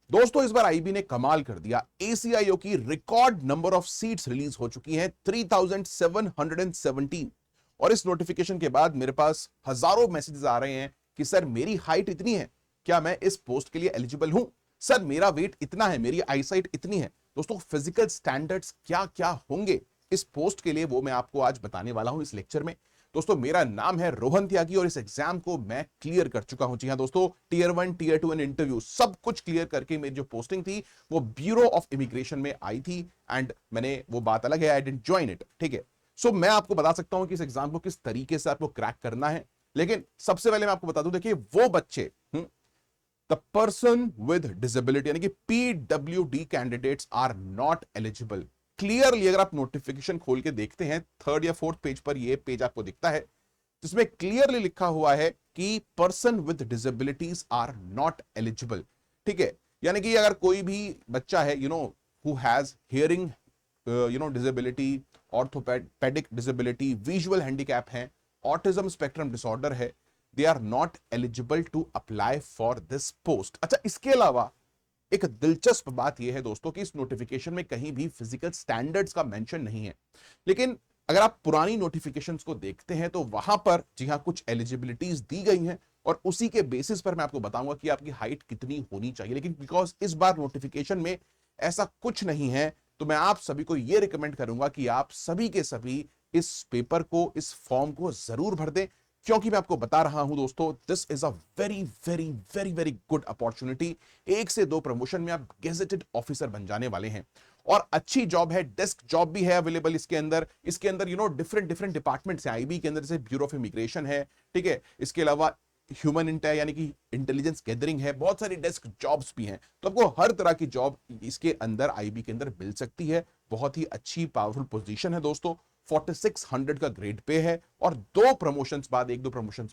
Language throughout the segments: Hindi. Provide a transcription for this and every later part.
दोस्तों इस बार आईबी ने कमाल कर दिया। एसीआईओ की record number of seats release हो चुकी हैं 3717। और इस नोटिफिकेशन के बाद मेरे पास हजारों मैसेजेस आ रहे हैं कि सर मेरी हाइट इतनी है, क्या मैं इस पोस्ट के लिए एलिजिबल हूं? सर मेरा वेट इतना है, मेरी आईसाइट इतनी है। दोस्तों फिजिकल स्टैंडर्ड्स क्या क्या होंगे इस पोस्ट के लिए, वो मैं आपको आज बताने वाला हूं इस लेक्चर में। दोस्तों मेरा नाम है रोहन त्यागी और इस एग्जाम को मैं क्लियर कर चुका हूं। जी हां दोस्तों, टीयर 1 टीयर 2 एंड इंटरव्यू सब कुछ क्लियर करके मेरी जो पोस्टिंग थी वो ब्यूरो ऑफ इमिग्रेशन में आई थी। एंड मैंने, वो बात अलग है, आई डिडंट जॉइन इट, ठीक है। सो मैं आपको बता सकता हूं कि इस एग्जाम को किस तरीके से आपको क्रैक करना है। लेकिन सबसे पहले मैं आपको बता दूं, देखिए वो बच्चे, द पर्सन विद डिसेबिलिटी यानी कि PWD candidates are not eligible. Clearly अगर आप नोटिफिकेशन खोल के देखते हैं, थर्ड या फोर्थ पेज पर ये पेज आपको दिखता है जिसमें क्लियरली लिखा हुआ है कि person with disabilities are not eligible. ठीक है, यानी कि अगर कोई भी बच्चा है who has hearing disability, orthopaedic disability, visual handicap है, ऑटिज्म स्पेक्ट्रम डिसऑर्डर है, they are not eligible to apply for this post. अच्छा, इसके अलावा एक दिलचस्प बात यह है दोस्तों कि इस नोटिफिकेशन में कहीं भी फिजिकल स्टैंडर्ड्स का मेंशन नहीं है। लेकिन अगर आप पुरानी नोटिफिकेशंस को देखते हैं तो वहां पर जी हां कुछ एलिजिबिलिटीज दी गई हैं और उसी के बेसिस पर मैं आपको बताऊंगा कि आपकी हाइट कितनी होनी चाहिए। लेकिन बिकॉज इस बार नोटिफिकेशन में ऐसा कुछ नहीं है, तो मैं आप सभी को यह रिकमेंड करूंगा कि आप सभी के सभी इस पेपर को, इस फॉर्म को जरूर भर दें। क्योंकि मैं आपको बता रहा हूं दोस्तों, this is a very very very very good opportunity. 1 से 2 प्रमोशन में आप गेजेटेड ऑफिसर बन जाने वाले हैं और अच्छी जॉब है, डेस्क जॉब भी है अवेलेबल इसके अंदर। इसके अंदर डिफरेंट डिफरेंट डिपार्टमेंट्स हैं आईबी के अंदर, जैसे ब्यूरो ऑफ इमिग्रेशन है, ठीक है, इसके अलावा ह्यूमन इंटेल यानी कि इंटेलिजेंस गैदरिंग है, बहुत सारी डेस्क जॉब्स भी हैं। तो आपको हर तरह की जॉब इसके अंदर आईबी के अंदर मिल सकती है। बहुत ही अच्छी पावरफुल पोजीशन है दोस्तों। 4600 का ग्रेड पे है और 1-2 प्रमोशंस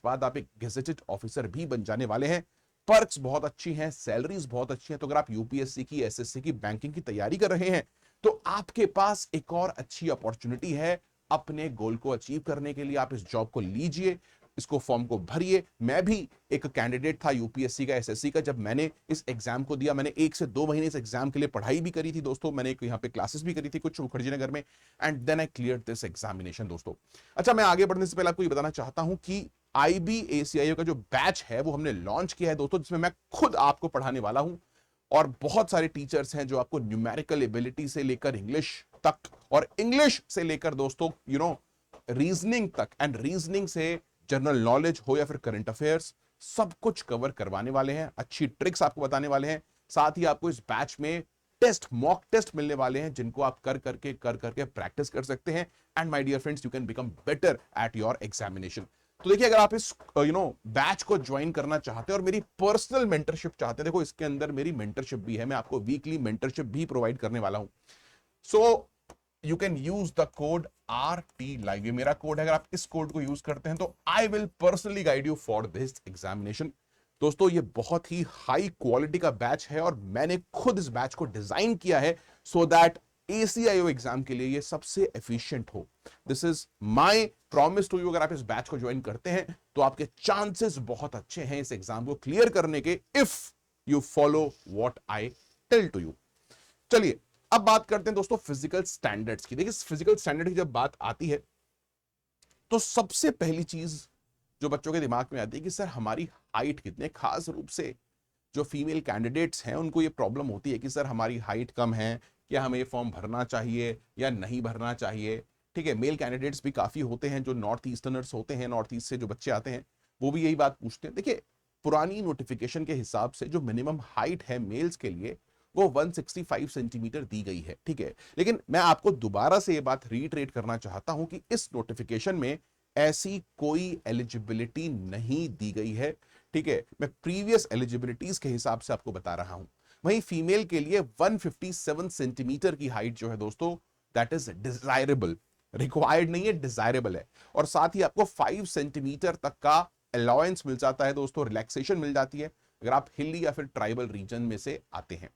बाद आप एक गेजेटेड ऑफिसर भी बन जाने वाले हैं। पर्क्स बहुत अच्छी हैं, सैलरीज बहुत अच्छी हैं। तो अगर आप यूपीएससी की, एसएससी की, बैंकिंग की तैयारी कर रहे हैं तो आपके पास एक और अच्छी अपॉर्चुनिटी है अपने गोल को अचीव करने के लिए। आप इस जॉब को लीजिए, इसको फॉर्म को भरिए। मैं भी एक कैंडिडेट था यूपीएससी का, एसएससी का। जब मैंने इस एग्जाम को दिया, मैंने 1 से 2 महीने इस एग्जाम के लिए पढ़ाई भी करी थी दोस्तों। मैंने यहाँ पे क्लासेस भी करी थी कुछ मुखर्जी नगर में, and then I clear this examination दोस्तों। अच्छा, मैं आगे बढ़ने से पहले आपको ये बताना चाहता हूं कि आईबीएसीआईओ का जो बैच है वो हमने लॉन्च किया है दोस्तों, जिसमें मैं खुद आपको पढ़ाने वाला हूं। और बहुत सारे टीचर्स हैं जो आपको न्यूमेरिकल एबिलिटी से लेकर इंग्लिश तक, और इंग्लिश से लेकर दोस्तों रीजनिंग तक, एंड रीजनिंग से जनरल नॉलेज हो या फिर करंट अफेयर्स, सब कुछ कवर करवाने वाले हैं। अच्छी ट्रिक्स आपको बताने वाले हैं। साथ ही आपको इस बैच में टेस्ट, मॉक टेस्ट मिलने वाले हैं जिनको आप कर करके प्रैक्टिस कर सकते हैं। And my dear friends, you can become better at your examination. तो देखिए, अगर आप इस बैच को ज्वाइन करना चाहते हैं और मेरी पर्सनल मेंटरशिप चाहते हैं, देखो इसके अंदर मेरी मेंटरशिप भी है, मैं आपको वीकली मेंटरशिप भी प्रोवाइड करने वाला हूं। So you can use the code RT live, ये मेरा कोड है। अगर आप इस कोड को यूज करते हैं तो I will personally guide you for this examination. दोस्तों ये बहुत ही हाई क्वालिटी का बैच है और मैंने खुद इस बैच को डिजाइन किया है सो दैट एसीआईओ एग्जाम के लिए ये सबसे एफिशिएंट हो। This is my promise to you. अगर आप इस बैच को ज्वाइन करते हैं तो आपके चांसेस बहुत अच्छे हैं इस एग्जाम को क्लियर करने के, if you follow what I tell to you. चलिए अब बात करते हैं दोस्तों फिजिकल स्टैंडर्ड्स की। देखिए, फिजिकल स्टैंडर्ड की जब बात आती है तो सबसे पहली चीज जो बच्चों के दिमाग में आती है कि सर हमारी हाइट कितनी है। खास रूप से जो फीमेल कैंडिडेट्स हैं उनको ये प्रॉब्लम होती है कि सर हमारी हाइट कम है, क्या हमें ये फॉर्म भरना चाहिए या नहीं भरना चाहिए। ठीक है, मेल कैंडिडेट्स भी काफी होते हैं जो नॉर्थ ईस्टर्नर्स होते हैं, नॉर्थ ईस्ट से जो बच्चे आते हैं वो भी यही बात पूछते हैं। देखिए, पुरानी नोटिफिकेशन के हिसाब से जो मिनिमम हाइट है मेल्स के लिए वो 165 सेंटीमीटर दी गई है, ठीक है। लेकिन मैं आपको दोबारा से ये बात रीट्रेट करना चाहता हूं कि इस नोटिफिकेशन में ऐसी कोई एलिजिबिलिटी नहीं दी गई है, ठीक है। मैं प्रीवियस एलिजिबिलिटीज के हिसाब से आपको बता रहा हूं। वहीं फीमेल के लिए 157 सेंटीमीटर की हाइट जो है दोस्तों, दैट इज डिजायरेबल, रिक्वायर्ड नहीं है, डिजायरेबल है। और साथ ही आपको 5 सेंटीमीटर तक का अलाउंस मिल जाता है दोस्तों, रिलैक्सेशन मिल जाती है अगर आप हिली या फिर ट्राइबल रीजन में से आते हैं,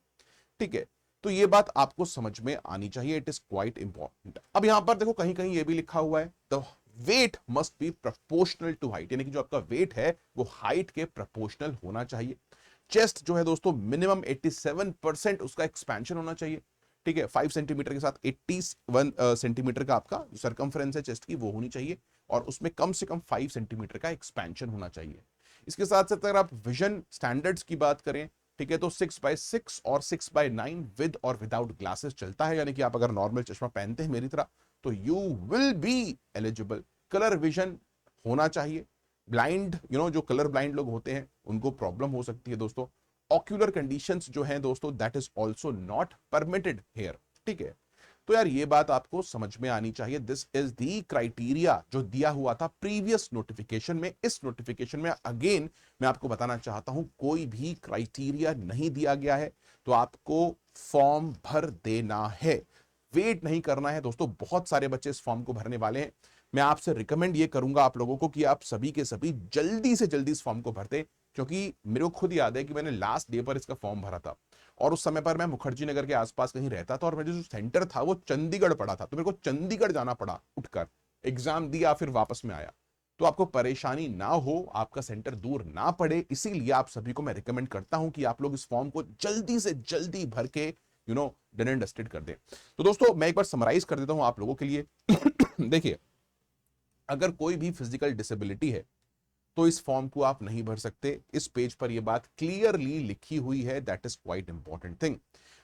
ठीक है। तो ये बात आपको समझ में आनी चाहिए, इट इज क्वाइट इंपॉर्टेंट। अब यहां पर देखो कहीं कहीं ये भी लिखा हुआ है, the weight must be proportional to height, यानी कि जो आपका वेट है वो हाइट के प्रोपोर्शनल होना चाहिए। चेस्ट जो है दोस्तों मिनिमम 87% उसका एक्सपेंशन होना चाहिए, ठीक है। 5 सेंटीमीटर के साथ 81 सेंटीमीटर का आपका सरकमफ्रेंस है चेस्ट की, वो होनी चाहिए, और उसमें कम से कम 5 सेंटीमीटर का एक्सपेंशन होना चाहिए। इसके साथ साथ अगर आप विजन स्टैंडर्ड्स की बात करें, ठीक है, तो 6x6 और 6x9 विद और विदाउट ग्लासेस चलता है, यानी कि आप अगर नॉर्मल चश्मा पहनते हैं मेरी तरह तो you will be eligible. Colour vision होना चाहिए। ब्लाइंड जो कलर ब्लाइंड लोग होते हैं उनको प्रॉब्लम हो सकती है दोस्तों। ऑक्यूलर कंडीशंस जो हैं दोस्तों that is also not permitted here, ठीक है। तो यार ये बात आपको समझ में आनी चाहिए। दिस इज दी क्राइटेरिया जो दिया हुआ था प्रीवियस नोटिफिकेशन में। इस नोटिफिकेशन में अगेन मैं आपको बताना चाहता हूं कोई भी क्राइटेरिया नहीं दिया गया है, तो आपको फॉर्म भर देना है, वेट नहीं करना है दोस्तों। बहुत सारे बच्चे इस फॉर्म को भरने वाले हैं। मैं आपसे रिकमेंड ये करूंगा आप लोगों को कि आप सभी के सभी जल्दी से जल्दी इस फॉर्म को भरते, क्योंकि मेरे को खुद याद है कि मैंने लास्ट डे पर इसका फॉर्म भरा था और उस समय पर मैं मुखर्जी नगर के आसपास कहीं रहता था और मेरा जो सेंटर था वो चंडीगढ़ पड़ा था, तो मेरे को चंडीगढ़ जाना पड़ा उठकर, एग्जाम दिया फिर वापस में आया। तो आपको परेशानी ना हो, आपका सेंटर दूर ना पड़े, इसीलिए आप सभी को मैं रिकमेंड करता हूं कि आप लोग इस फॉर्म को जल्दी से जल्दी भर के डन एंड डस्टेड कर दें। तो दोस्तों मैं एक बार समराइज कर देता हूं आप लोगों के लिए। देखिए, अगर कोई भी फिजिकल डिसेबिलिटी है तो इस फॉर्म को आप नहीं भर सकते। इस पेज पर यह बात क्लियरली लिखी हुई है, that is quite important thing.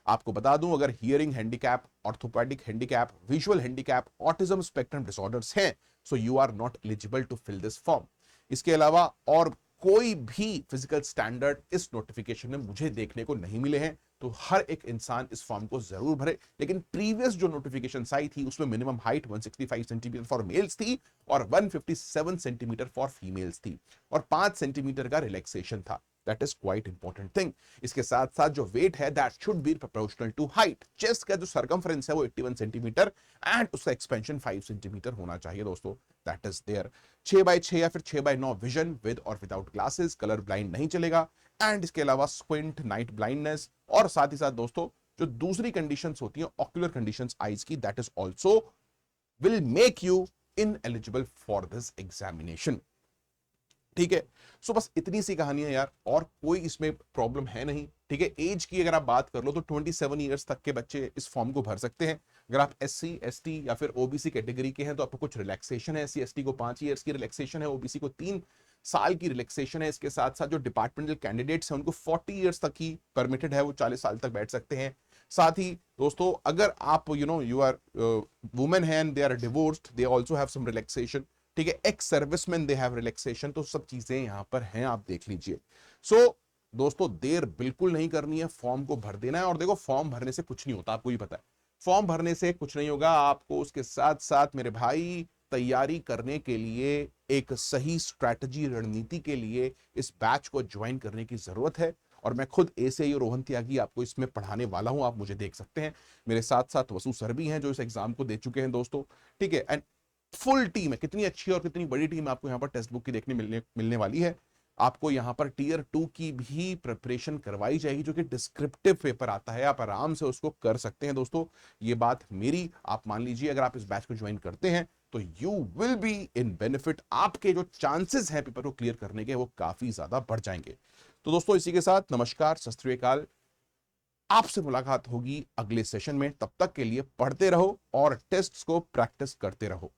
आपको बता दूं, अगर hearing handicap, orthopedic handicap, visual handicap, autism spectrum disorders हैं, so you are not eligible to fill this form. इसके अलावा और कोई भी फिजिकल स्टैंडर्ड इस नोटिफिकेशन में मुझे देखने को नहीं मिले हैं, तो हर एक इंसान इस फॉर्म को जरूर भरे। लेकिन प्रीवियस जो नोटिफिकेशन आई थी उसमें minimum height 165 centimetre for mails थी और 157 सेंटीमीटर फॉर फीमेल्स थी और 5 सेंटीमीटर का रिलैक्सेशन था। That is quite important thing. इसके साथ साथ जो वेट है that should be proportional to height. Chest का जो सरकमफ्रेंस है वो 81 सेंटीमीटर एंड उसका एक्सपेंशन 5 सेंटीमीटर होना चाहिए दोस्तों, दैट इज देयर। 6x6 या फिर 6x9 विजन विद और विदाउट ग्लासेस, कलर ब्लाइंड नहीं चलेगा, एंड इसके अलावा स्क्विंट, नाइट ब्लाइंडनेस, और साथ ही साथ दोस्तों जो दूसरी कंडीशंस होती हैं ऑक्यूलर कंडीशंस आईज की, that is also will make you ineligible for this examination, ठीक है। सो बस इतनी सी कहानी है यार, और कोई इसमें प्रॉब्लम है नहीं, ठीक है। एज की अगर आप बात कर लो तो 27 ईयर्स तक के बच्चे इस फॉर्म को भर सकते हैं। अगर आप SC ST या फिर OBC कैटेगरी के हैं तो आपको कुछ रिलैक्सेशन है। SC ST को 5 ईयर्स की रिलैक्सेशन है, OBC को 3 साल की रिलैक्सेशन है। इसके साथ साथ जो डिपार्टमेंटल कैंडिडेट्स हैं उनको 40 ईयर्स तक ही परमिटेड है, वो 40 साल तक बैठ सकते हैं। साथ ही दोस्तों अगर आप यू आर वुमेन है and they are divorced, they also have some relaxation, ठीक है। Ex serviceman they have relaxation, तो सब चीजें यहां पर हैं, आप देख लीजिए। सो दोस्तों देर बिल्कुल नहीं करनी है, फॉर्म को भर देना है। और देखो फॉर्म भरने से कुछ नहीं होता, आपको ही पता है, फॉर्म भरने से कुछ नहीं होगा। आपको उसके साथ साथ मेरे भाई तैयारी करने के लिए, एक सही स्ट्रैटेजी रणनीति के लिए इस बैच को ज्वाइन करने की जरूरत है। और मैं खुद ऐसे रोहन त्यागी आपको इसमें पढ़ाने वाला हूं, आप मुझे देख सकते हैं। मेरे साथ साथ वसु सर भी हैं जो इस एग्जाम को दे चुके हैं दोस्तों, ठीक है। एंड फुल टीम है, कितनी अच्छी और कितनी बड़ी टीम आपको यहाँ पर टेक्स्ट बुक की देखने मिलने वाली है। आपको यहाँ पर टीयर 2 की भी प्रिपरेशन करवाई जाएगी, जो कि डिस्क्रिप्टिव पेपर आता है, आप आराम से उसको कर सकते हैं दोस्तों। ये बात मेरी आप मान लीजिए, अगर आप इस बैच को ज्वाइन करते हैं तो you will be in benefit. आपके जो चांसेस हैं पेपर को क्लियर करने के वो काफी ज्यादा बढ़ जाएंगे। तो दोस्तों इसी के साथ नमस्कार, सत श्री अकाल। आपसे मुलाकात होगी अगले सेशन में, तब तक के लिए पढ़ते रहो और टेस्ट्स को प्रैक्टिस करते रहो।